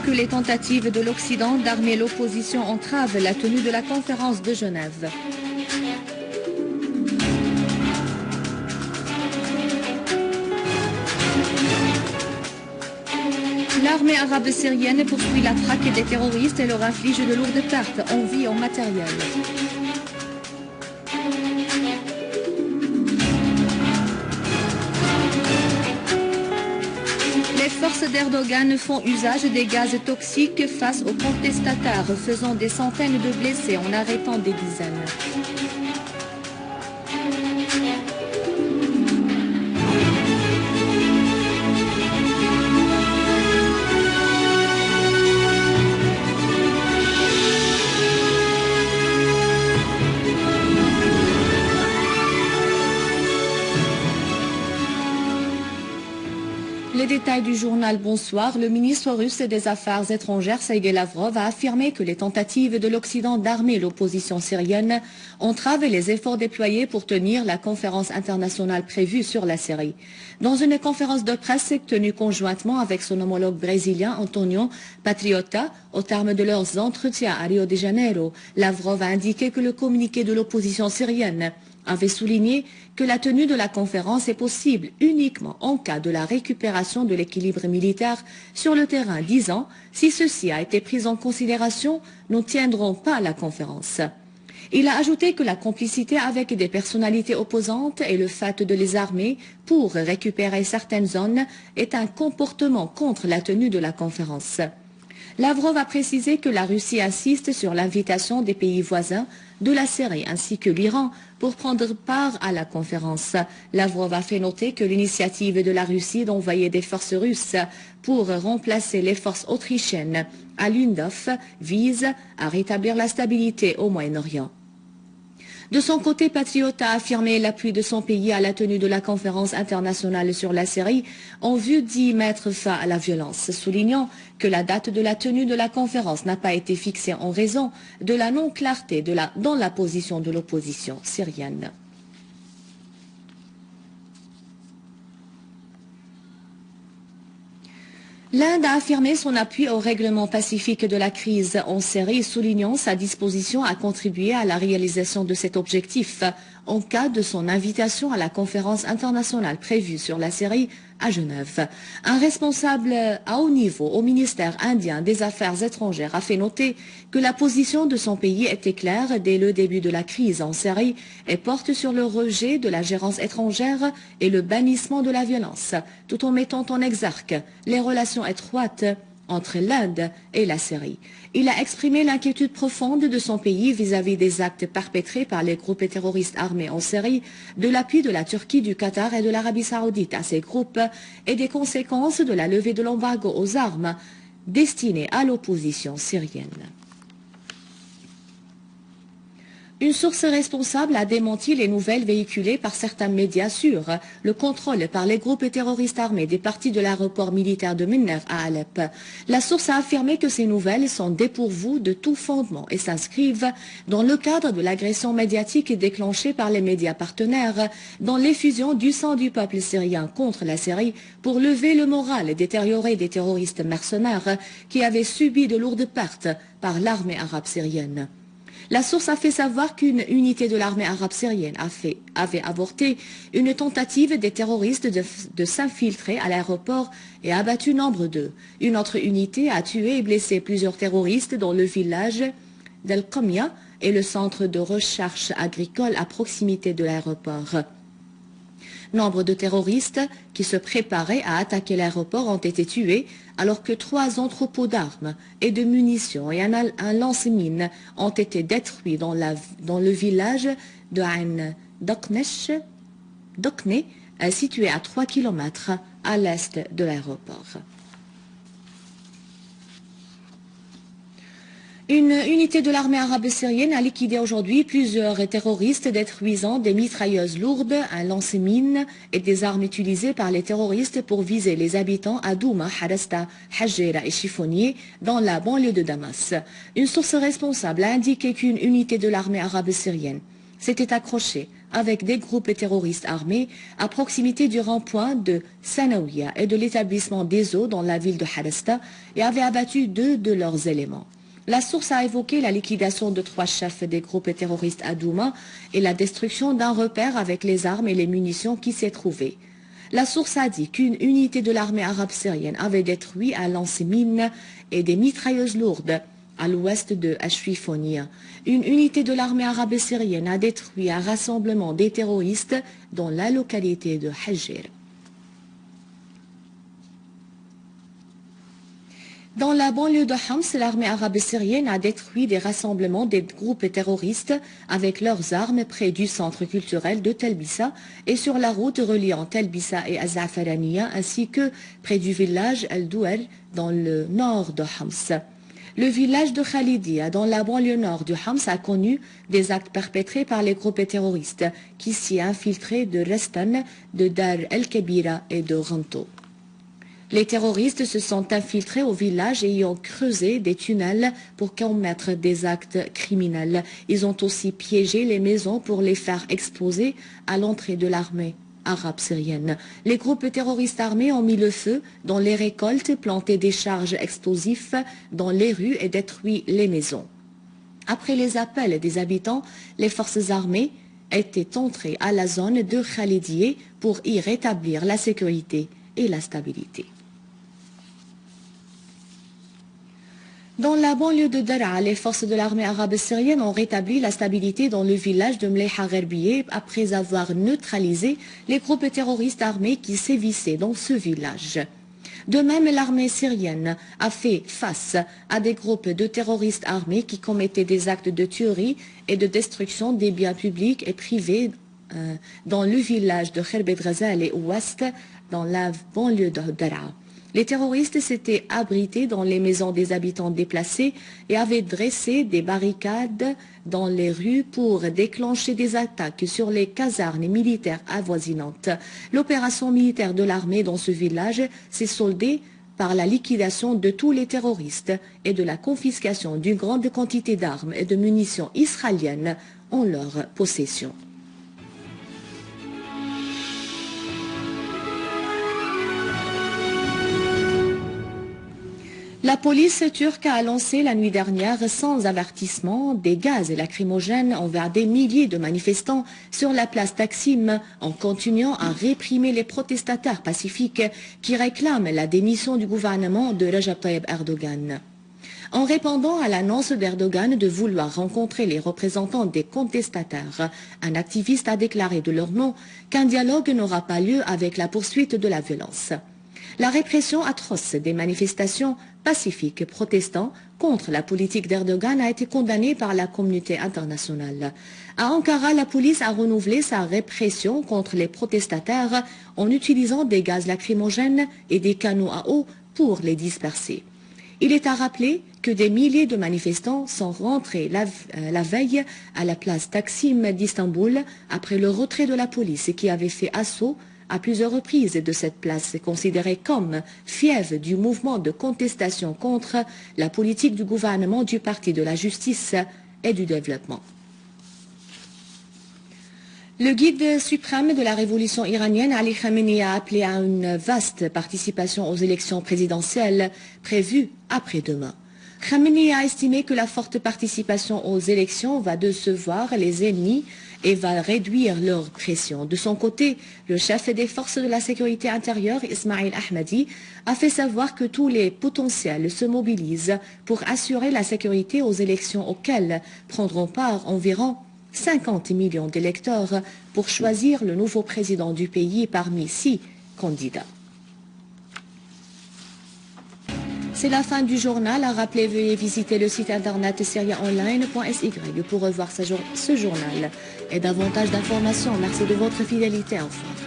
que les tentatives de l'Occident d'armer l'opposition entravent la tenue de la conférence de Genève. L'armée arabe syrienne poursuit la traque des terroristes et leur inflige de lourdes pertes en vie et en matériel. Les forces d'Erdogan font usage des gaz toxiques face aux contestataires, faisant des centaines de blessés en arrêtant des dizaines. Les détails du journal Bonsoir, le ministre russe des Affaires étrangères Sergei Lavrov a affirmé que les tentatives de l'Occident d'armer l'opposition syrienne entravent les efforts déployés pour tenir la conférence internationale prévue sur la Syrie. Dans une conférence de presse tenue conjointement avec son homologue brésilien Antonio Patriota, au terme de leurs entretiens à Rio de Janeiro, Lavrov a indiqué que le communiqué de l'opposition syrienne avait souligné que la tenue de la conférence est possible uniquement en cas de la récupération de l'équilibre militaire sur le terrain, disant « Si ceci a été pris en considération, nous ne tiendrons pas la conférence ». Il a ajouté que la complicité avec des personnalités opposantes et le fait de les armer pour récupérer certaines zones est un comportement contre la tenue de la conférence. Lavrov a précisé que la Russie assiste sur l'invitation des pays voisins de la Syrie ainsi que l'Iran pour prendre part à la conférence. Lavrov a fait noter que l'initiative de la Russie d'envoyer des forces russes pour remplacer les forces autrichiennes à Lundov vise à rétablir la stabilité au Moyen-Orient. De son côté, Patriota a affirmé l'appui de son pays à la tenue de la conférence internationale sur la Syrie en vue d'y mettre fin à la violence, soulignant que la date de la tenue de la conférence n'a pas été fixée en raison de la non-clarté dans la position de l'opposition syrienne. L'Inde a affirmé son appui au règlement pacifique de la crise en Syrie, soulignant sa disposition à contribuer à la réalisation de cet objectif en cas de son invitation à la conférence internationale prévue sur la Syrie à Genève. Un responsable à haut niveau au ministère indien des Affaires étrangères a fait noter que la position de son pays était claire dès le début de la crise en Syrie et porte sur le rejet de la gérance étrangère et le bannissement de la violence, tout en mettant en exergue les relations étroites entre l'Inde et la Syrie. Il a exprimé l'inquiétude profonde de son pays vis-à-vis des actes perpétrés par les groupes terroristes armés en Syrie, de l'appui de la Turquie, du Qatar et de l'Arabie saoudite à ces groupes et des conséquences de la levée de l'embargo aux armes destinées à l'opposition syrienne. Une source responsable a démenti les nouvelles véhiculées par certains médias sur le contrôle par les groupes terroristes armés des parties de l'aéroport militaire de Minner à Alep. La source a affirmé que ces nouvelles sont dépourvues de tout fondement et s'inscrivent dans le cadre de l'agression médiatique déclenchée par les médias partenaires dans l'effusion du sang du peuple syrien contre la Syrie pour lever le moral détérioré des terroristes mercenaires qui avaient subi de lourdes pertes par l'armée arabe syrienne. La source a fait savoir qu'une unité de l'armée arabe syrienne avait avorté une tentative des terroristes de s'infiltrer à l'aéroport et a abattu nombre d'eux. Une autre unité a tué et blessé plusieurs terroristes dans le village d'El Qamia et le centre de recherche agricole à proximité de l'aéroport. Nombre de terroristes qui se préparaient à attaquer l'aéroport ont été tués alors que 3 entrepôts d'armes et de munitions et un lance-mines ont été détruits dans le village de Ain Dokne, situé à 3 km à l'est de l'aéroport. Une unité de l'armée arabe syrienne a liquidé aujourd'hui plusieurs terroristes détruisant des mitrailleuses lourdes, un lance-mines et des armes utilisées par les terroristes pour viser les habitants à Douma, Harasta, Hajjera et Chiffonnier dans la banlieue de Damas. Une source responsable a indiqué qu'une unité de l'armée arabe syrienne s'était accrochée avec des groupes terroristes armés à proximité du rond-point de Sanaouia et de l'établissement des eaux dans la ville de Harasta et avait abattu 2 de leurs éléments. La source a évoqué la liquidation de 3 chefs des groupes terroristes à Douma et la destruction d'un repère avec les armes et les munitions qui s'est trouvé. La source a dit qu'une unité de l'armée arabe syrienne avait détruit un lance-mines et des mitrailleuses lourdes à l'ouest de Ashrifonia. Une unité de l'armée arabe syrienne a détruit un rassemblement des terroristes dans la localité de Hajir. Dans la banlieue de Homs, l'armée arabe syrienne a détruit des rassemblements des groupes terroristes avec leurs armes près du centre culturel de Tel Bissa et sur la route reliant Tel Bissa et Azafarania ainsi que près du village El-Douer dans le nord de Homs. Le village de Khalidia, dans la banlieue nord du Homs, a connu des actes perpétrés par les groupes terroristes qui s'y infiltraient de Restan, de Dar el-Kebira et de Ranto. Les terroristes se sont infiltrés au village et y ont creusé des tunnels pour commettre des actes criminels. Ils ont aussi piégé les maisons pour les faire exploser à l'entrée de l'armée arabe syrienne. Les groupes terroristes armés ont mis le feu dans les récoltes, planté des charges explosifs dans les rues et détruit les maisons. Après les appels des habitants, les forces armées étaient entrées à la zone de Khalidieh pour y rétablir la sécurité et la stabilité. Dans la banlieue de Daraa, les forces de l'armée arabe syrienne ont rétabli la stabilité dans le village de Mleiha Gherbiye après avoir neutralisé les groupes terroristes armés qui sévissaient dans ce village. De même, l'armée syrienne a fait face à des groupes de terroristes armés qui commettaient des actes de tuerie et de destruction des biens publics et privés dans le village de Kherbet Ghazal et ouest dans la banlieue de Daraa. Les terroristes s'étaient abrités dans les maisons des habitants déplacés et avaient dressé des barricades dans les rues pour déclencher des attaques sur les casernes militaires avoisinantes. L'opération militaire de l'armée dans ce village s'est soldée par la liquidation de tous les terroristes et de la confiscation d'une grande quantité d'armes et de munitions israéliennes en leur possession. La police turque a lancé la nuit dernière, sans avertissement, des gaz lacrymogènes envers des milliers de manifestants sur la place Taksim, en continuant à réprimer les protestataires pacifiques qui réclament la démission du gouvernement de Recep Tayyip Erdogan. En répondant à l'annonce d'Erdogan de vouloir rencontrer les représentants des contestataires, un activiste a déclaré de leur nom qu'un dialogue n'aura pas lieu avec la poursuite de la violence. La répression atroce des manifestations pacifiques protestant contre la politique d'Erdogan a été condamnée par la communauté internationale. À Ankara, la police a renouvelé sa répression contre les protestataires en utilisant des gaz lacrymogènes et des canons à eau pour les disperser. Il est à rappeler que des milliers de manifestants sont rentrés la veille à la place Taksim d'Istanbul après le retrait de la police qui avait fait assaut à plusieurs reprises de cette place considérée comme fièvre du mouvement de contestation contre la politique du gouvernement du Parti de la Justice et du Développement. Le guide suprême de la révolution iranienne, Ali Khamenei, a appelé à une vaste participation aux élections présidentielles prévues après-demain. Khamenei a estimé que la forte participation aux élections va décevoir les ennemis et va réduire leur pression. De son côté, le chef des forces de la sécurité intérieure, Ismail Ahmadi, a fait savoir que tous les potentiels se mobilisent pour assurer la sécurité aux élections auxquelles prendront part environ 50 millions d'électeurs pour choisir le nouveau président du pays parmi 6 candidats. C'est la fin du journal. À rappeler, veuillez visiter le site internet syriaonline.sy pour revoir ce journal et davantage d'informations. Merci de votre fidélité enfin.